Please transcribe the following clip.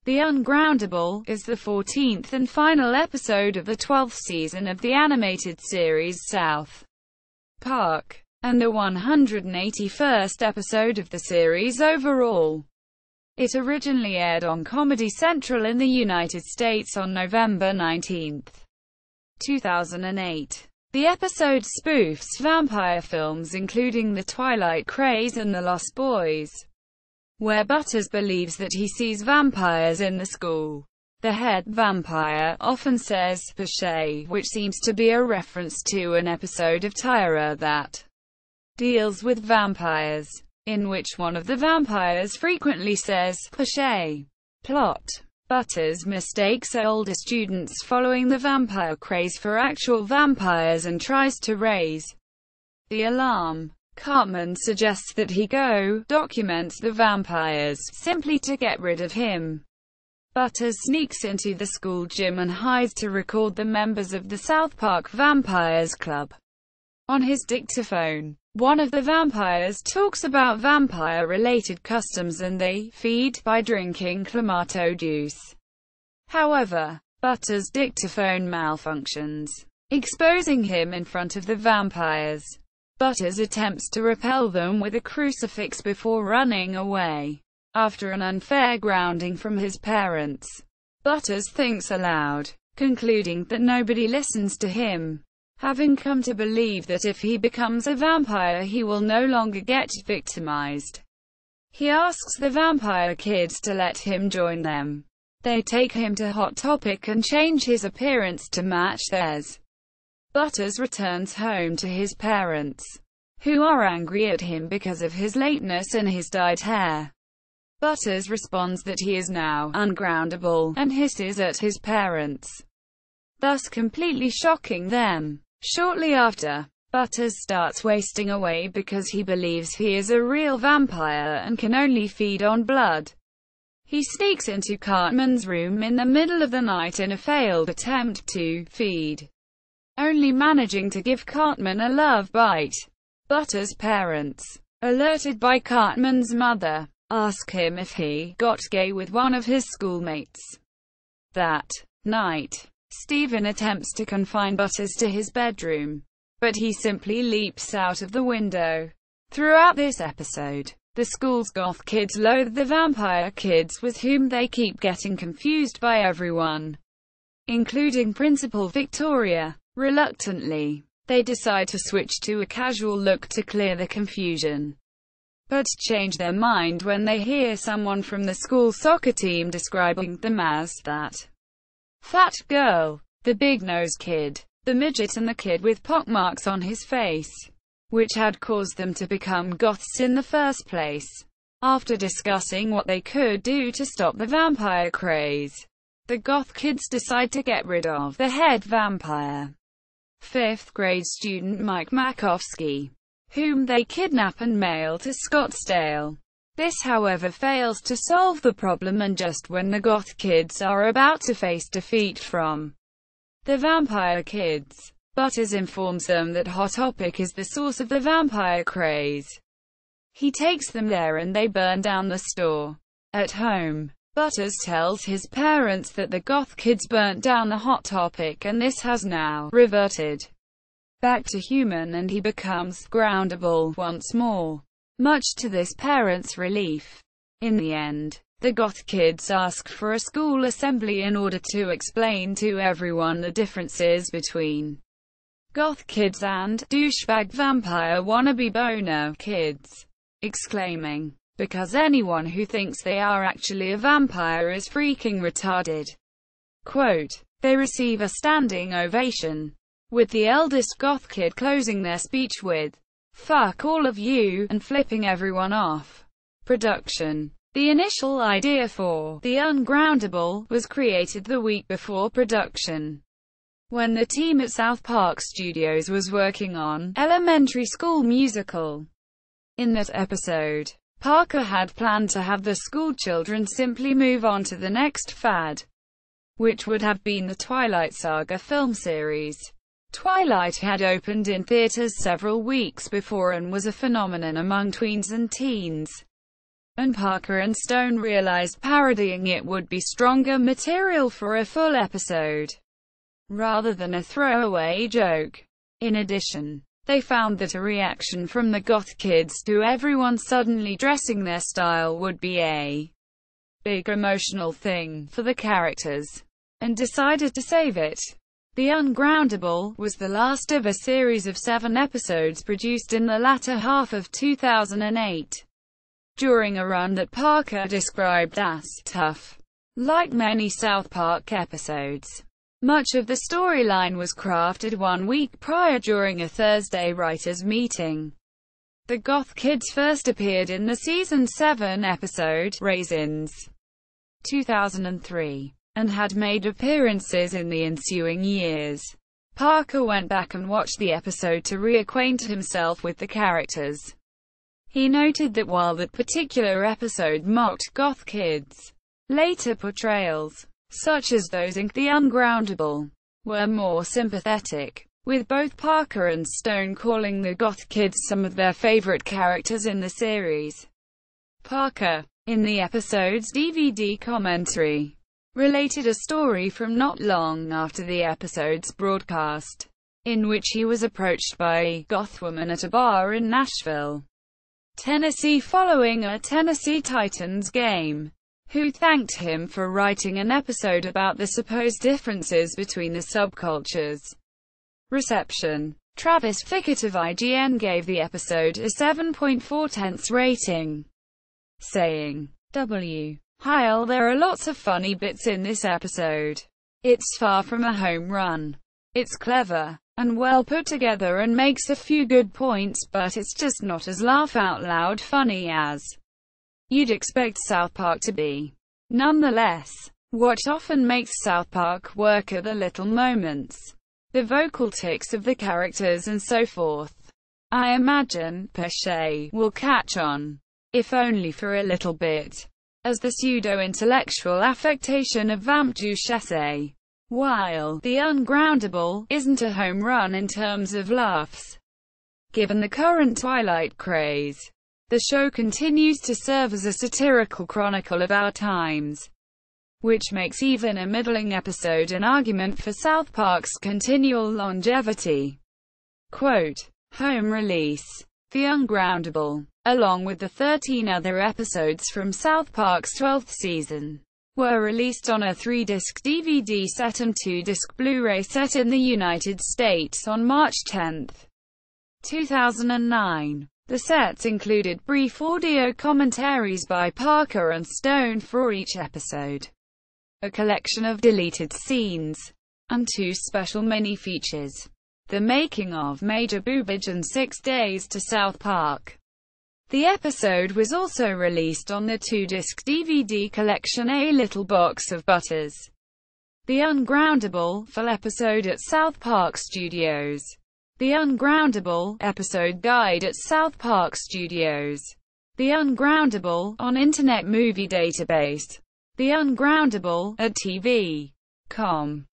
The Ungroundable is the 14th and final episode of the 12th season of the animated series South Park, and the 181st episode of the series overall. It originally aired on Comedy Central in the United States on November 19, 2008. The episode spoofs vampire films including the Twilight craze and The Lost Boys, where Butters believes that he sees vampires in the school. The head vampire often says "Pichet," which seems to be a reference to an episode of Tyra that deals with vampires, in which one of the vampires frequently says "Pichet." Plot: Butters mistakes older students following the vampire craze for actual vampires and tries to raise the alarm. Cartman suggests that he documents the vampires, simply to get rid of him. Butters sneaks into the school gym and hides to record the members of the South Park Vampires Club. On his dictaphone, one of the vampires talks about vampire-related customs and they feed by drinking clamato juice. However, Butters' dictaphone malfunctions, exposing him in front of the vampires. Butters attempts to repel them with a crucifix before running away. After an unfair grounding from his parents, Butters thinks aloud, concluding that nobody listens to him, having come to believe that if he becomes a vampire he will no longer get victimized. He asks the vampire kids to let him join them. They take him to Hot Topic and change his appearance to match theirs. Butters returns home to his parents, who are angry at him because of his lateness and his dyed hair. Butters responds that he is now ungroundable, and hisses at his parents, thus completely shocking them. Shortly after, Butters starts wasting away because he believes he is a real vampire and can only feed on blood. He sneaks into Cartman's room in the middle of the night in a failed attempt to feed, only managing to give Cartman a love bite. Butters' parents, alerted by Cartman's mother, ask him if he got gay with one of his schoolmates. That night, Steven attempts to confine Butters to his bedroom, but he simply leaps out of the window. Throughout this episode, the school's goth kids loathe the vampire kids with whom they keep getting confused by everyone, including Principal Victoria. Reluctantly, they decide to switch to a casual look to clear the confusion, but change their mind when they hear someone from the school soccer team describing them as that fat girl, the big-nosed kid, the midget and the kid with pockmarks on his face, which had caused them to become goths in the first place. After discussing what they could do to stop the vampire craze, the goth kids decide to get rid of the head vampire, 5th grade student Mike Makovsky, whom they kidnap and mail to Scottsdale. This, however, fails to solve the problem, and just when the goth kids are about to face defeat from the vampire kids, Butters informs them that Hot Topic is the source of the vampire craze. He takes them there and they burn down the store. At home, Butters tells his parents that the goth kids burnt down the Hot Topic and this has now reverted back to human and he becomes groundable once more, much to this parents' relief. In the end, the goth kids ask for a school assembly in order to explain to everyone the differences between goth kids and douchebag vampire wannabe boner kids, exclaiming, "Because anyone who thinks they are actually a vampire is freaking retarded." Quote, they receive a standing ovation, with the eldest goth kid closing their speech with, "Fuck all of you," and flipping everyone off. Production. The initial idea for The Ungroundable was created the week before production, when the team at South Park Studios was working on Elementary School Musical. In that episode, Parker had planned to have the schoolchildren simply move on to the next fad, which would have been the Twilight Saga film series. Twilight had opened in theaters several weeks before and was a phenomenon among tweens and teens. and Parker and Stone realized parodying it would be stronger material for a full episode, rather than a throwaway joke. In addition, they found that a reaction from the goth kids to everyone suddenly dressing their style would be a big emotional thing for the characters, and decided to save it. The Ungroundable was the last of a series of 7 episodes produced in the latter half of 2008, during a run that Parker described as tough. Like many South Park episodes, much of the storyline was crafted 1 week prior during a Thursday writers' meeting. The Goth Kids first appeared in the season 7 episode, Raisins, 2003, and had made appearances in the ensuing years. Parker went back and watched the episode to reacquaint himself with the characters. He noted that while that particular episode mocked goth kids, later portrayals, such as those in The Ungroundable, were more sympathetic, with both Parker and Stone calling the goth kids some of their favorite characters in the series. Parker, in the episode's DVD commentary, related a story from not long after the episode's broadcast, in which he was approached by a goth woman at a bar in Nashville, Tennessee following a Tennessee Titans game, who thanked him for writing an episode about the supposed differences between the subcultures. Reception. Travis Fickett of IGN gave the episode a 7.4 rating, saying, While there are lots of funny bits in this episode, it's far from a home run. It's clever and well put together and makes a few good points, but it's just not as laugh-out-loud funny as you'd expect South Park to be. Nonetheless, what often makes South Park work are the little moments, the vocal tics of the characters and so forth. I imagine Pesce will catch on, if only for a little bit, as the pseudo-intellectual affectation of vamp duchesse, while The Ungroundable isn't a home run in terms of laughs. Given the current Twilight craze, the show continues to serve as a satirical chronicle of our times, which makes even a middling episode an argument for South Park's continual longevity. Quote, home release. The Ungroundable, along with the 13 other episodes from South Park's 12th season, were released on a 3-disc DVD set and 2-disc Blu-ray set in the United States on March 10, 2009. The sets included brief audio commentaries by Parker and Stone for each episode, a collection of deleted scenes, and 2 special mini-features: The Making of Major Boobage and 6 Days to South Park. The episode was also released on the 2-disc DVD collection A Little Box of Butters. The Ungroundable full episode at South Park Studios. The Ungroundable episode guide at South Park Studios. The Ungroundable on Internet Movie Database. The Ungroundable at TV.com.